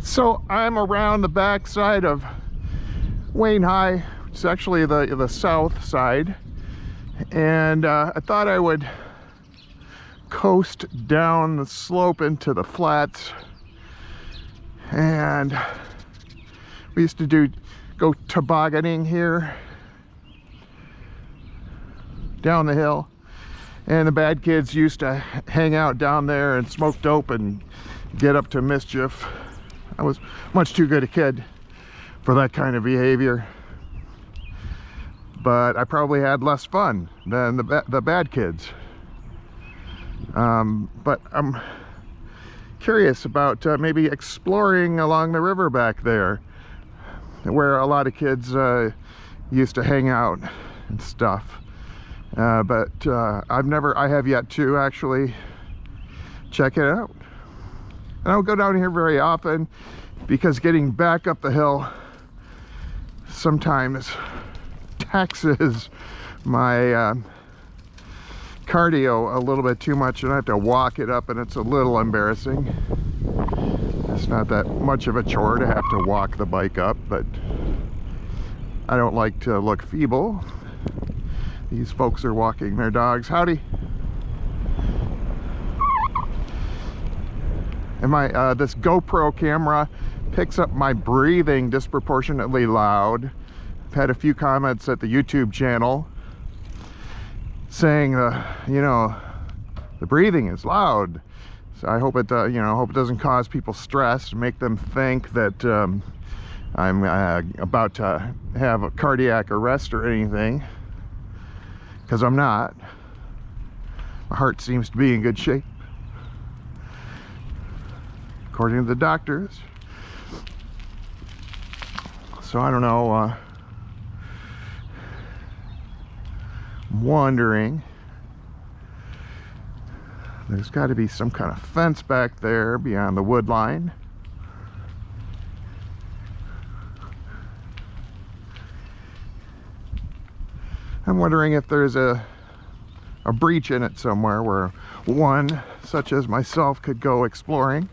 So I'm around the back side of Wayne High. It's actually the south side, and I thought I would coast down the slope into the flats. And we used to go tobogganing here down the hill, and the bad kids used to hang out down there and smoke dope and get up to mischief. I was much too good a kid for that kind of behavior, but I probably had less fun than the bad kids. But I'm curious about maybe exploring along the river back there, where a lot of kids used to hang out and stuff. But I have yet to actually check it out. And I don't go down here very often because getting back up the hill sometimes taxes my cardio a little bit too much, and I have to walk it up, and it's a little embarrassing. It's not that much of a chore to have to walk the bike up, but I don't like to look feeble. These folks are walking their dogs. Howdy. And this GoPro camera picks up my breathing disproportionately loud. I've had a few comments at the YouTube channel saying, you know, the breathing is loud. So I hope it, hope it doesn't cause people stress, make them think that I'm about to have a cardiac arrest or anything, because I'm not. My heart seems to be in good shape, according to the doctors. So I don't know, I'm wondering, there's got to be some kind of fence back there beyond the wood line. I'm wondering if there's a breach in it somewhere where one such as myself could go exploring.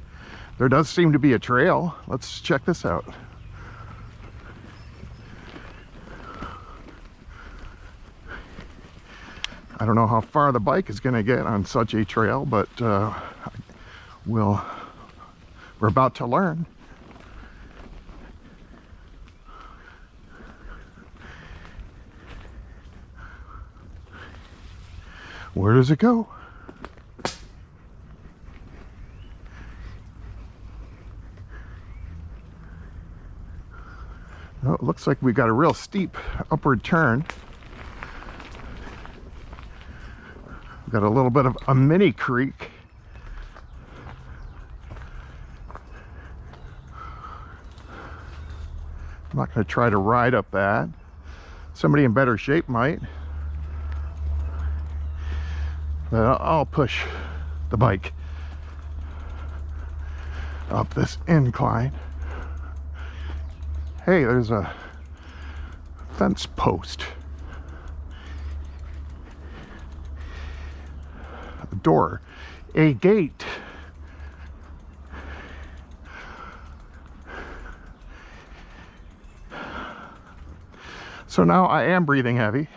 There does seem to be a trail. Let's check this out. I don't know how far the bike is going to get on such a trail, but we're about to learn. Where does it go? Oh, it looks like we got a real steep upward turn. We've got a little bit of a mini creek. I'm not going to try to ride up that. Somebody in better shape might. But I'll push the bike up this incline. Hey, there's a fence post. A door. A gate. So now I am breathing heavy.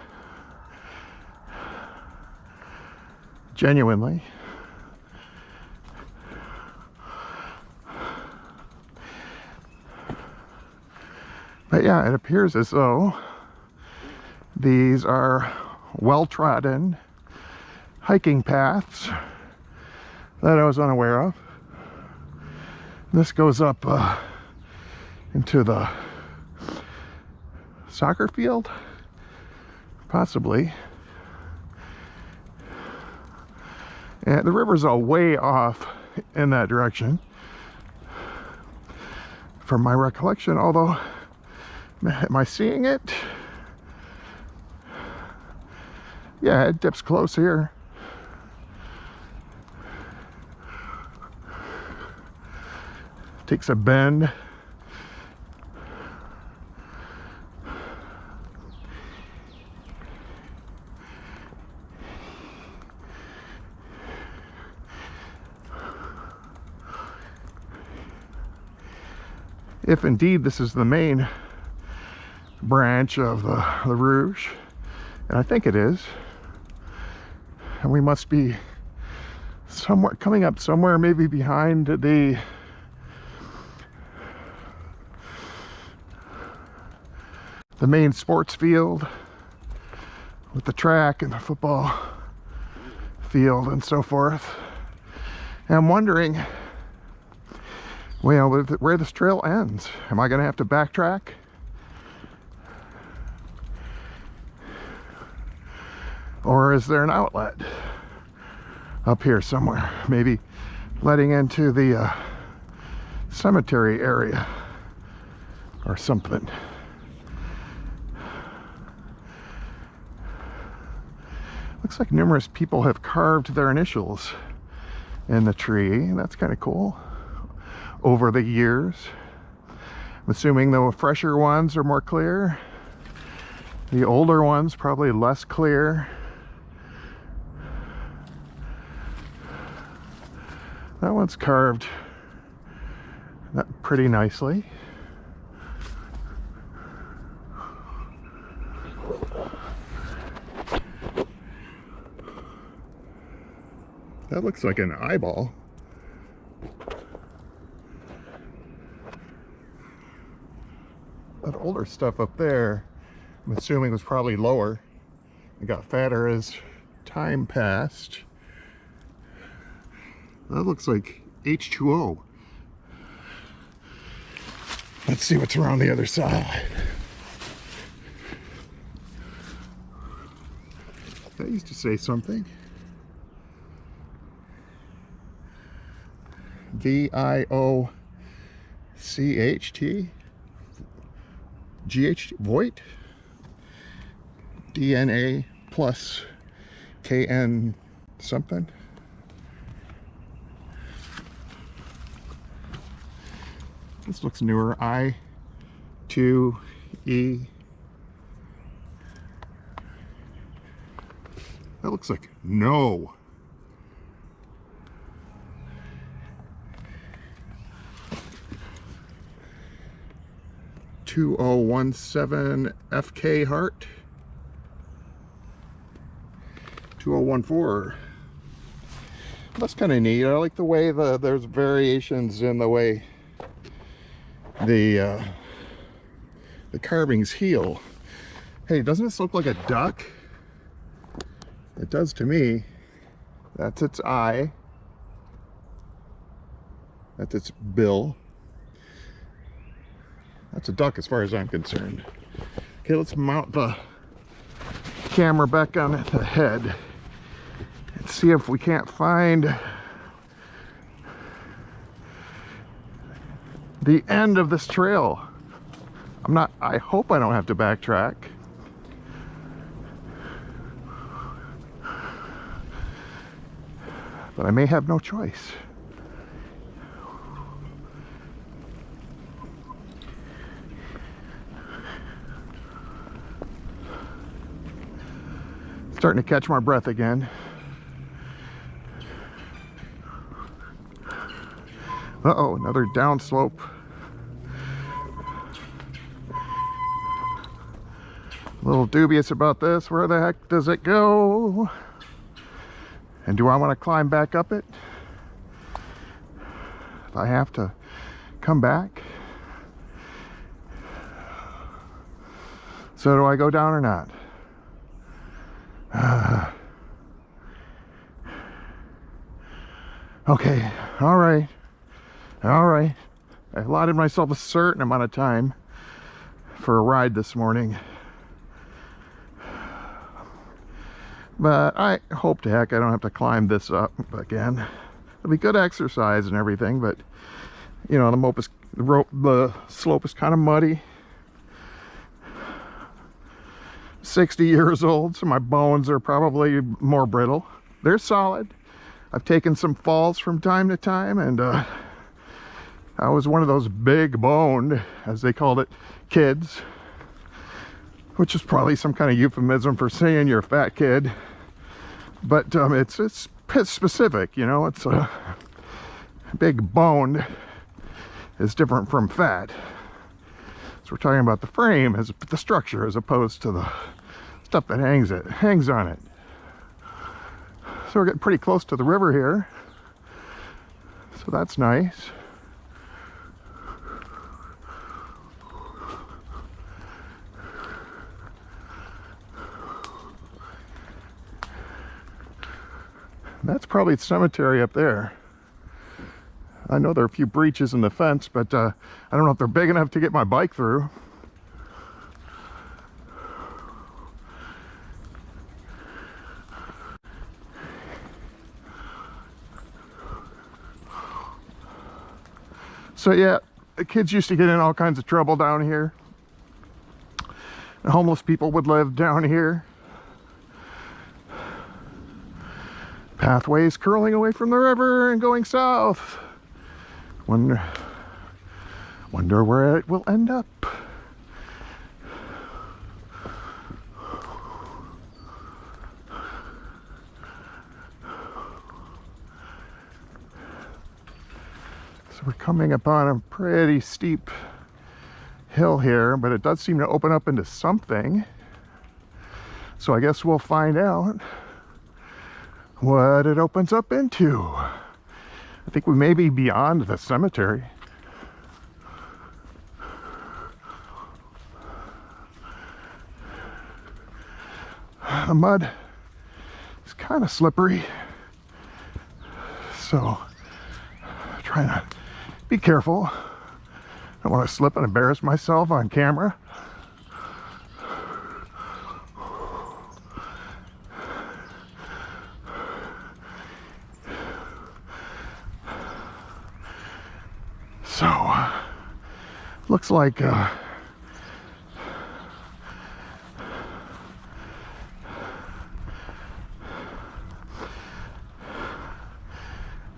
Genuinely. But yeah, it appears as though these are well-trodden hiking paths that I was unaware of. This goes up into the soccer field, possibly. And the river's a way off in that direction from my recollection, although, am I seeing it? Yeah, it dips close here. Takes a bend. if indeed this is the main branch of the Rouge, and I think it is, and we must be somewhere coming up somewhere maybe behind the main sports field with the track and the football field and so forth. And I'm wondering, well, where this trail ends. Am I going to have to backtrack? Or is there an outlet up here somewhere? Maybe letting into the cemetery area or something. Looks like numerous people have carved their initials in the tree. That's kind of cool. Over the years. I'm assuming the fresher ones are more clear. The older ones probably less clear. That one's carved pretty nicely. That looks like an eyeball. That older stuff up there, I'm assuming was probably lower. It got fatter as time passed. That looks like H2O. Let's see what's around the other side. That used to say something. V-I-O-C-H-T? G-H-T? Voigt? DNA plus K-N something? This looks newer. I-2-E. That looks like no. (2017) FK Heart. 2014. That's kind of neat. I like the way there's variations in the way the carvings heal. Hey, doesn't this look like a duck? It does to me. That's its eye. That's its bill. That's a duck as far as I'm concerned. Okay, let's mount the camera back on the head and see if we can't find the end of this trail. I hope I don't have to backtrack. But I may have no choice. Starting to catch my breath again. Uh-oh, another downslope. A little dubious about this. Where the heck does it go? And do I want to climb back up it? If I have to come back? So do I go down or not? Okay, all right. I allotted myself a certain amount of time for a ride this morning, but I hope to heck I don't have to climb this up again. It'll be good exercise and everything, but you know, the slope is kind of muddy. 60 years old, so my bones are probably more brittle. They're solid. I've taken some falls from time to time, and I was one of those big boned, as they called it, kids, which is probably some kind of euphemism for saying you're a fat kid, but it's specific, you know. It's a big boned, is different from fat. So we're talking about the frame, as the structure, as opposed to the stuff that hangs on it. So we're getting pretty close to the river here, so that's nice. That's probably the cemetery up there. I know there are a few breaches in the fence, but I don't know if they're big enough to get my bike through. So yeah, the kids used to get in all kinds of trouble down here. And homeless people would live down here. Pathways curling away from the river and going south. Wonder where it will end up. So we're coming upon a pretty steep hill here, but it does seem to open up into something. So I guess we'll find out what it opens up into. I think we may be beyond the cemetery. The mud is kind of slippery, so I'm trying to be careful. I don't want to slip and embarrass myself on camera. So, looks like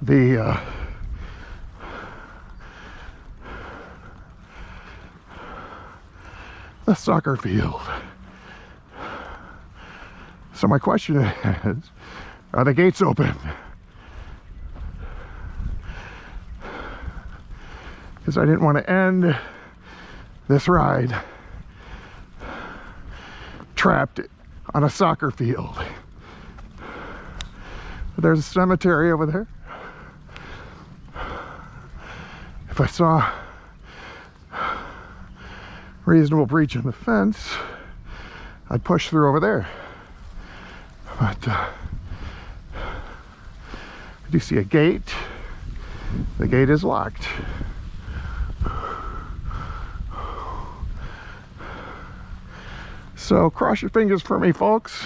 the soccer field. So my question is, are the gates open? Because I didn't want to end this ride trapped on a soccer field. There's a cemetery over there. If I saw reasonable breach in the fence, I'd push through over there. But I do see a gate. The gate is locked. So cross your fingers for me, folks.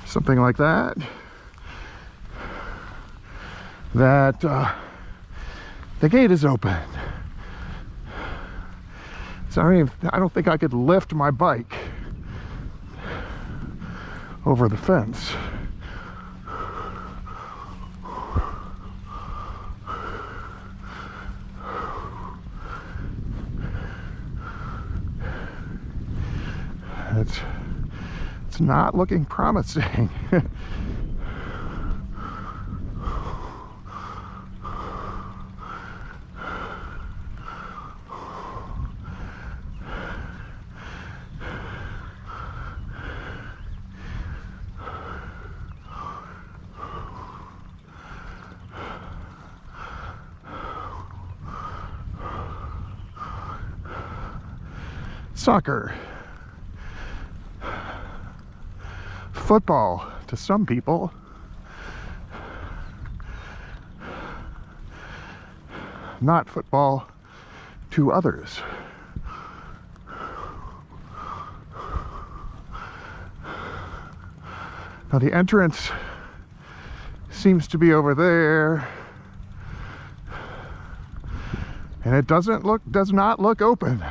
Something like that. That the gate is open. So I don't think I could lift my bike over the fence. It's not looking promising. Soccer. Football to some people. Not football to others. Now the entrance seems to be over there, and it does not look open.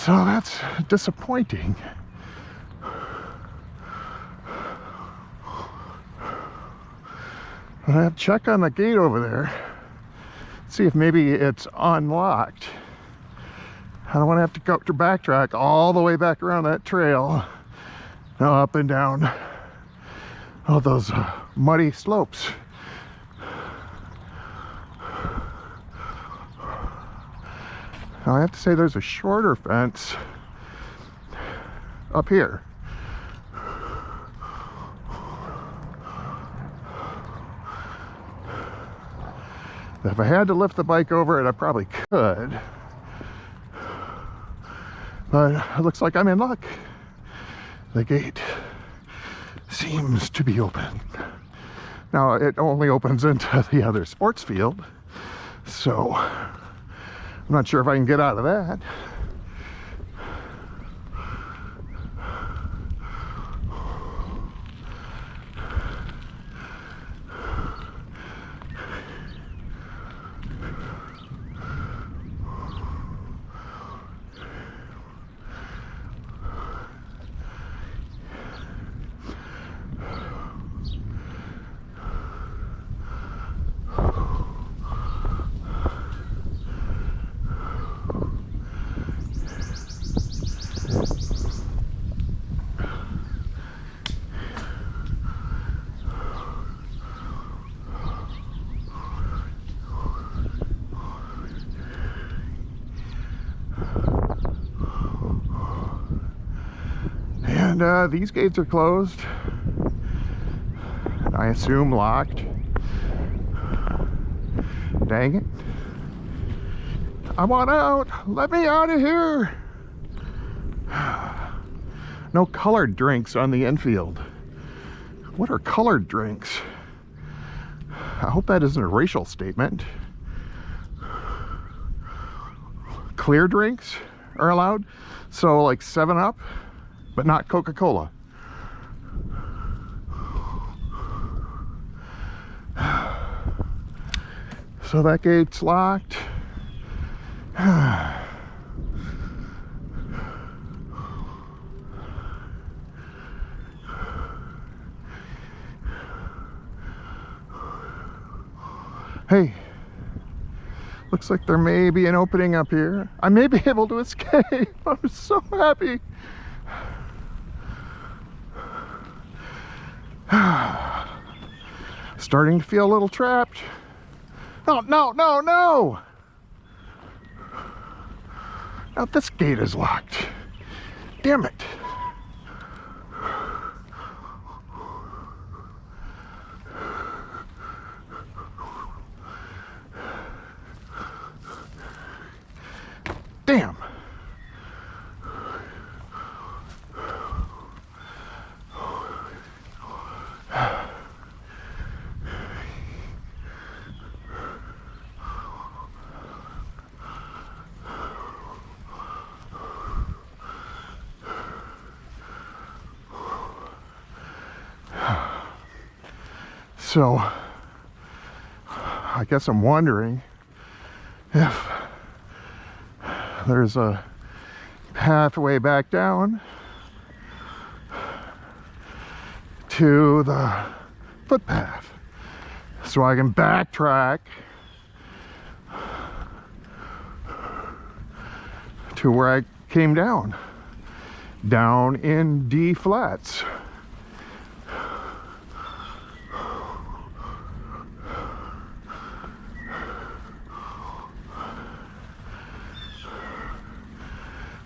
So that's disappointing. I have to check on the gate over there, see if maybe it's unlocked. I don't want to have to go to backtrack all the way back around that trail, up and down all those muddy slopes. Now I have to say there's a shorter fence up here. If I had to lift the bike over it, I probably could. But it looks like I'm in luck. The gate seems to be open. Now it only opens into the other sports field, so I'm not sure if I can get out of that. And these gates are closed. I assume locked. Dang it. I want out. Let me out of here. No colored drinks on the infield. What are colored drinks? I hope that isn't a racial statement. Clear drinks are allowed. So like 7-Up, but not Coca-Cola. So that gate's locked. Hey, looks like there may be an opening up here. I may be able to escape. I'm so happy. Starting to feel a little trapped. No, no, no, no! Now this gate is locked. Damn it. Damn. So, I guess I'm wondering if there's a pathway back down to the footpath so I can backtrack to where I came down in D flats.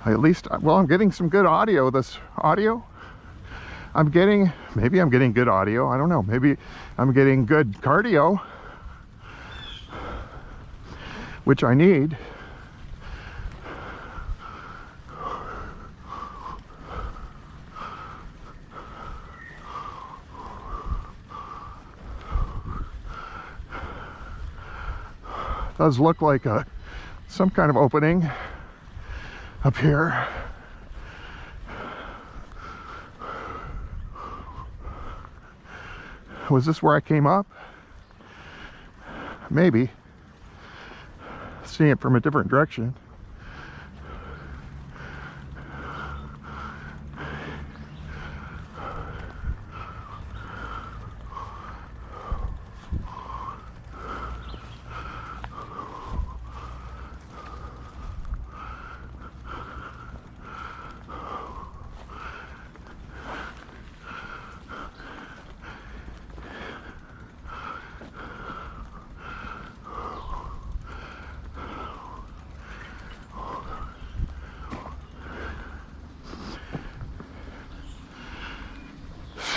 At least, well, I'm getting some good audio. This audio maybe I'm getting good audio. I don't know. Maybe I'm getting good cardio, which I need. Does look like some kind of opening up here. Was this where I came up? Maybe. Seeing it from a different direction.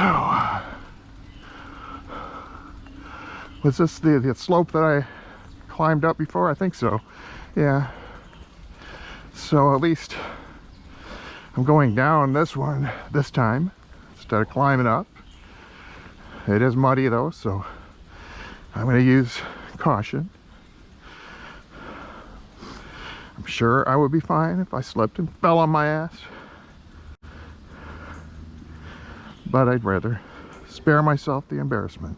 So, was this the slope that I climbed up before? I think so. Yeah. So at least I'm going down this one this time instead of climbing up. It is muddy though, so I'm going to use caution. I'm sure I would be fine if I slipped and fell on my ass, but I'd rather spare myself the embarrassment.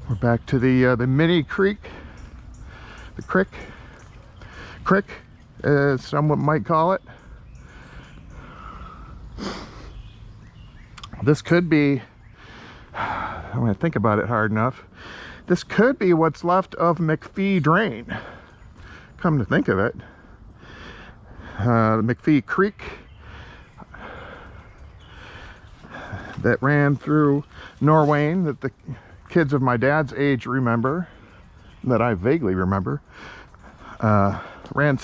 We're back to the mini creek, the crick, as someone might call it. This could be, I'm going to think about it hard enough, this could be what's left of McPhee Drain. Come to think of it, the McPhee Creek that ran through Norwayne, that the kids of my dad's age remember, that I vaguely remember, ran,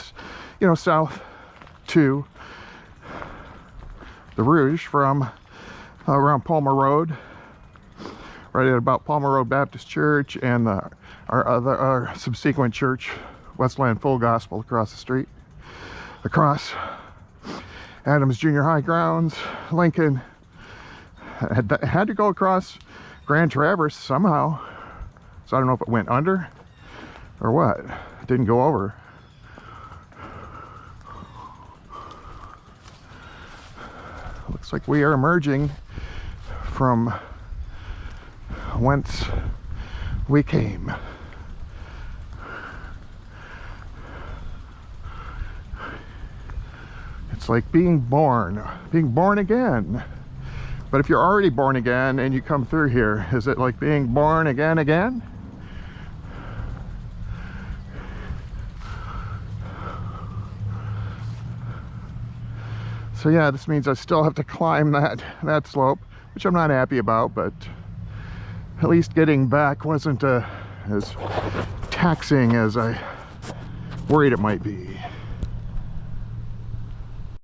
you know, south to the Rouge from around Palmer Road, right at about Palmer Road Baptist Church and our subsequent church, Westland Full Gospel, across the street, across Adams Junior High grounds, Lincoln. Had to go across Grand Traverse somehow, so I don't know if it went under or what. It didn't go over. Looks like we are emerging from whence we came. It's like being born again. But if you're already born again and you come through here, is it like being born again? So yeah, this means I still have to climb that slope, which I'm not happy about, but at least getting back wasn't as taxing as I worried it might be.